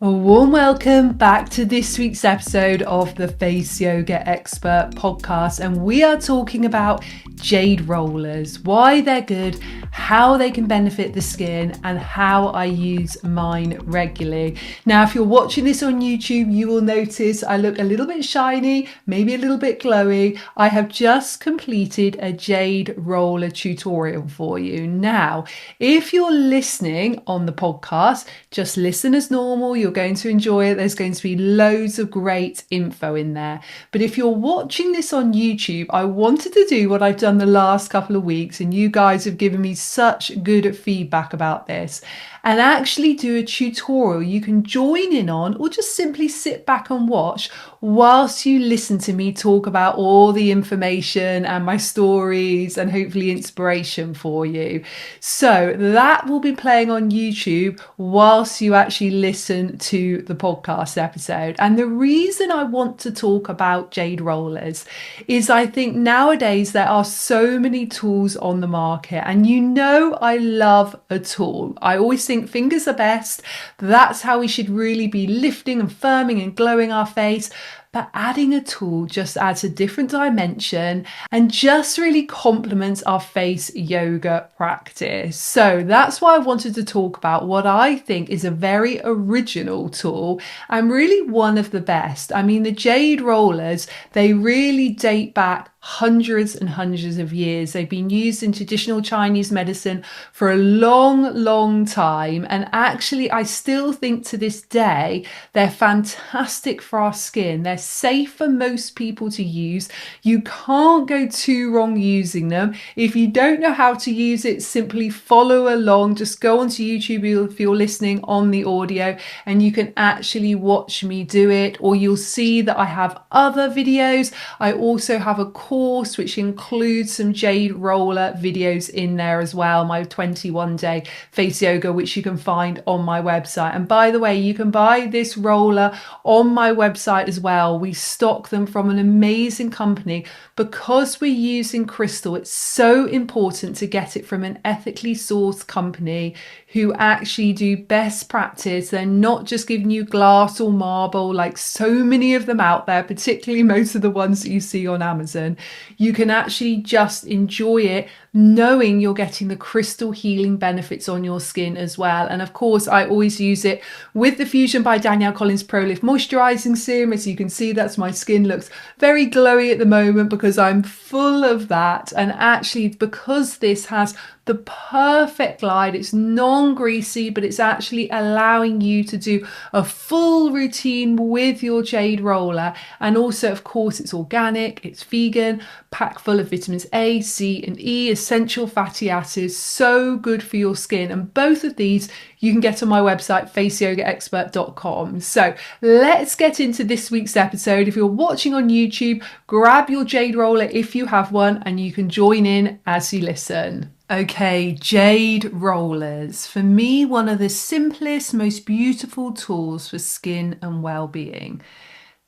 A warm welcome back to this week's episode of the Face Yoga Expert podcast, and we are talking about jade rollers, why they're good, how they can benefit the skin, and how I use mine regularly. Now, if you're watching this on YouTube, you will notice I look a little bit shiny, maybe a little bit glowy. I have just completed a jade roller tutorial for you. Now, if you're listening on the podcast, just listen as normal. You're going to enjoy it. There's going to be loads of great info in there. But if you're watching this on YouTube, I wanted to do what I've done the last couple of weeks, and you guys have given me such good feedback about this, and actually do a tutorial you can join in on, or just simply sit back and watch whilst you listen to me talk about all the information and my stories and hopefully inspiration for you. So that will be playing on YouTube whilst you actually listen to the podcast episode. And the reason I want to talk about jade rollers is I think nowadays there are so many tools on the market, and I love a tool. I always think fingers are best. That's how we should really be lifting and firming and glowing our face. But adding a tool just adds a different dimension and just really complements our face yoga practice. So that's why I wanted to talk about what I think is a very original tool and really one of the best. I mean, the jade rollers, they really date back hundreds and hundreds of years. They've been used in traditional Chinese medicine for a long time. And actually, I still think to this day, they're fantastic for our skin. They're safe for most people to use. You can't go too wrong using them. If you don't know how to use it, simply follow along. Just go onto YouTube if you're listening on the audio, and you can actually watch me do it, or you'll see that I have other videos. I also have a course which includes some jade roller videos in there as well, my 21-day face yoga, which you can find on my website. And by the way, you can buy this roller on my website as well. We stock them from an amazing company. Because we're using crystal, it's so important to get it from an ethically sourced company who actually do best practice. They're not just giving you glass or marble like so many of them out there, particularly most of the ones that you see on Amazon. You can actually just enjoy it knowing you're getting the crystal healing benefits on your skin as well. And of course, I always use it with the Fusion by Danielle Collins Pro Lift Moisturizing Serum. As you can see, that's my skin looks very glowy at the moment because I'm full of that. And actually, because this has the perfect glide, it's non-greasy, but it's actually allowing you to do a full routine with your jade roller. And also, of course, it's organic, it's vegan, packed full of vitamins A, C, and E, essential fatty acids, so good for your skin. And both of these you can get on my website, faceyogaexpert.com. So let's get into this week's episode. If you're watching on YouTube, grab your jade roller if you have one, and you can join in as you listen. Okay, jade rollers. For me, one of the simplest, most beautiful tools for skin and well-being.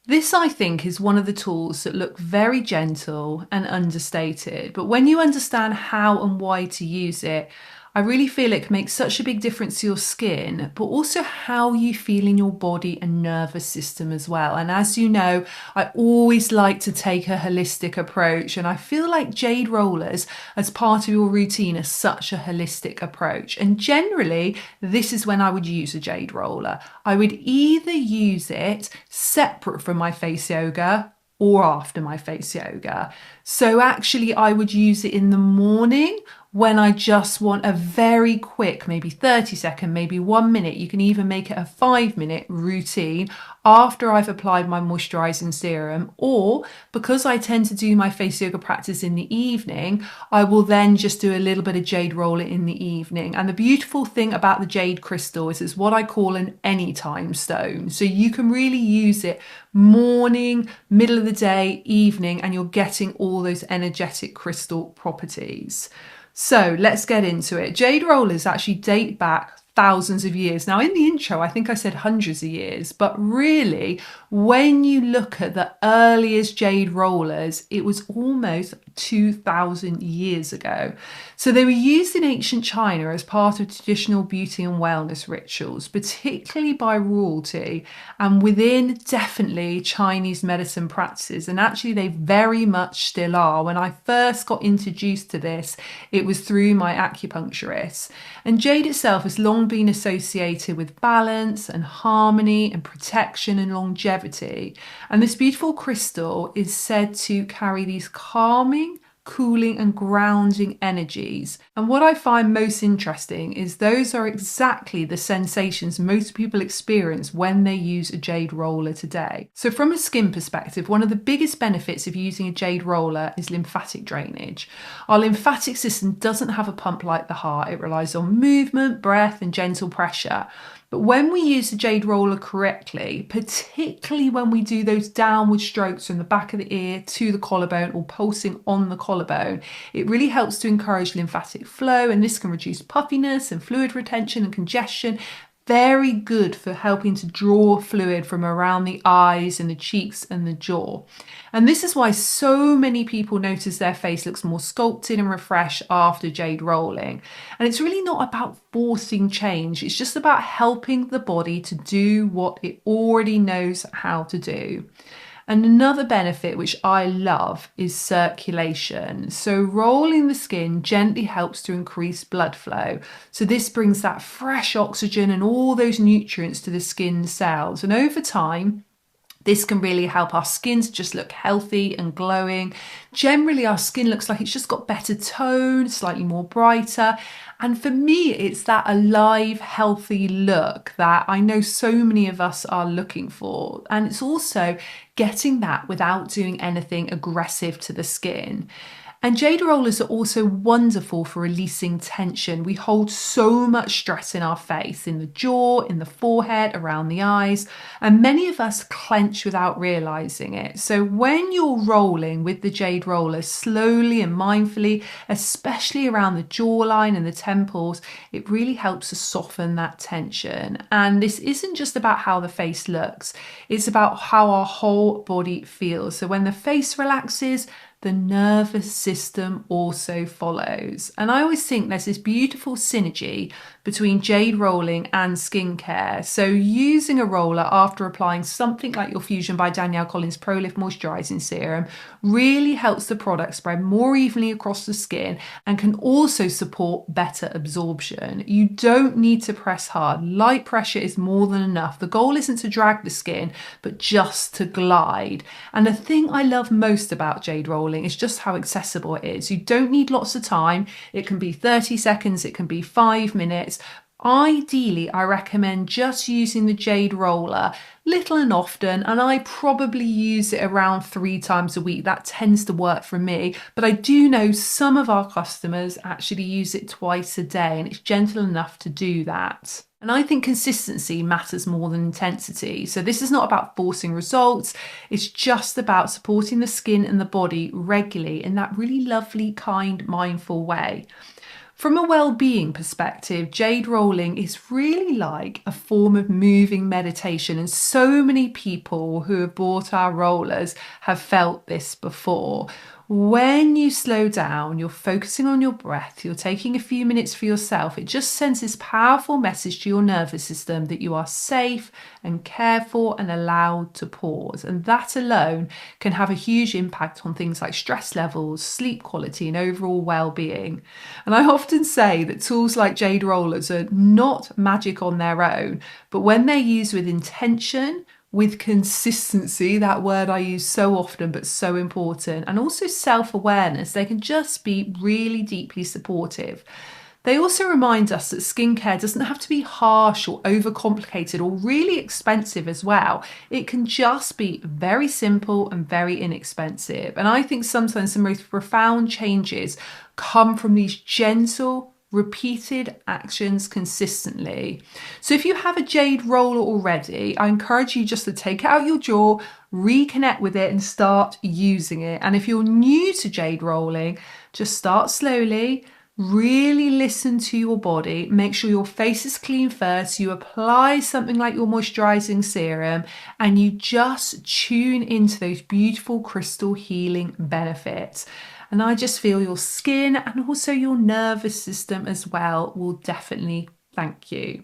This, I think, is one of the tools that look very gentle and understated, but when you understand how and why to use it, I really feel it can make such a big difference to your skin, but also how you feel in your body and nervous system as well. And as you know, I always like to take a holistic approach, and I feel like jade rollers as part of your routine are such a holistic approach. And generally, this is when I would use a jade roller. I would either use it separate from my face yoga or after my face yoga. So actually, I would use it in the morning when I just want a very quick, maybe 30-second, maybe 1 minute. You can even make it a 5-minute routine after I've applied my moisturizing serum. Or because I tend to do my face yoga practice in the evening, I will then just do a little bit of jade roller in the evening. And the beautiful thing about the jade crystal is it's what I call an anytime stone. So you can really use it morning, middle of the day, evening, and you're getting all those energetic crystal properties. So let's get into it. Jade rollers actually date back thousands of years. Now, in the intro, I think I said hundreds of years, but really, when you look at the earliest jade rollers, it was almost 2,000 years ago. So they were used in ancient China as part of traditional beauty and wellness rituals, particularly by royalty and within definitely Chinese medicine practices. And actually, they very much still are. When I first got introduced to this, it was through my acupuncturist. And jade itself has long been associated with balance and harmony and protection and longevity. And this beautiful crystal is said to carry these calming, cooling and grounding energies. And what I find most interesting is those are exactly the sensations most people experience when they use a jade roller today. So from a skin perspective, one of the biggest benefits of using a jade roller is lymphatic drainage. Our lymphatic system doesn't have a pump like the heart. It relies on movement, breath and gentle pressure. But when we use the jade roller correctly, particularly when we do those downward strokes from the back of the ear to the collarbone or pulsing on the collarbone, it really helps to encourage lymphatic flow, and this can reduce puffiness and fluid retention and congestion. Very good for helping to draw fluid from around the eyes and the cheeks and the jaw. And this is why so many people notice their face looks more sculpted and refreshed after jade rolling. And it's really not about forcing change. It's just about helping the body to do what it already knows how to do. And another benefit which I love is circulation. So rolling the skin gently helps to increase blood flow. So this brings that fresh oxygen and all those nutrients to the skin cells. And over time, this can really help our skin to just look healthy and glowing. Generally, our skin looks like it's just got better tone, slightly more brighter. And for me, it's that alive, healthy look that I know so many of us are looking for. And it's also getting that without doing anything aggressive to the skin. And jade rollers are also wonderful for releasing tension. We hold so much stress in our face, in the jaw, in the forehead, around the eyes, and many of us clench without realizing it. So when you're rolling with the jade roller slowly and mindfully, especially around the jawline and the temples, it really helps to soften that tension. And this isn't just about how the face looks, it's about how our whole body feels. So when the face relaxes, the nervous system also follows. And I always think there's this beautiful synergy between jade rolling and skincare. So using a roller after applying something like your Fusion by Danielle Collins Pro Lift Moisturizing Serum really helps the product spread more evenly across the skin and can also support better absorption. You don't need to press hard. Light pressure is more than enough. The goal isn't to drag the skin, but just to glide. And the thing I love most about jade rolling is just how accessible it is. You don't need lots of time. It can be 30 seconds, it can be 5 minutes. Ideally, I recommend just using the jade roller little and often, and I probably use it around 3 times a week. That tends to work for me, but I do know some of our customers actually use it twice a day, and it's gentle enough to do that. And I think consistency matters more than intensity. So this is not about forcing results. It's just about supporting the skin and the body regularly in that really lovely, kind, mindful way. From a well-being perspective, jade rolling is really like a form of moving meditation, and so many people who have bought our rollers have felt this before. When you slow down, you're focusing on your breath, you're taking a few minutes for yourself, it just sends this powerful message to your nervous system that you are safe and cared for and allowed to pause. And that alone can have a huge impact on things like stress levels, sleep quality, and overall well-being. And I often say that tools like jade rollers are not magic on their own, but when they're used with intention, with consistency, that word I use so often but so important, and also self-awareness, they can just be really deeply supportive. They also remind us that skincare doesn't have to be harsh or overcomplicated or really expensive as well. It can just be very simple and very inexpensive. And I think sometimes the most profound changes come from these gentle, repeated actions consistently. So if you have a jade roller already, I encourage you just to take it out your drawer, reconnect with it and start using it. And if you're new to jade rolling, just start slowly. Really listen to your body. Make sure your face is clean first. You apply something like your moisturizing serum and you just tune into those beautiful crystal healing benefits. And I just feel your skin and also your nervous system as well will definitely thank you.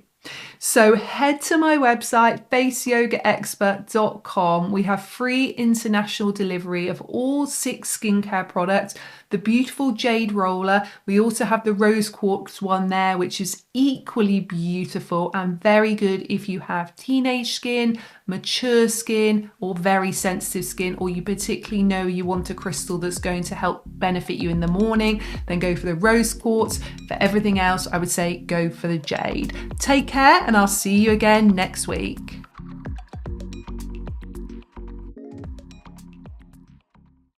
So head to my website, faceyogaexpert.com. We have free international delivery of all 6 skincare products. The beautiful Jade roller. We also have the rose quartz one there, which is equally beautiful and very good if you have teenage skin, mature skin, or very sensitive skin, or you particularly know you want a crystal that's going to help benefit you in the morning. Then go for the rose quartz. For everything else, I would say go for the Jade. Take care, and I'll see you again next week.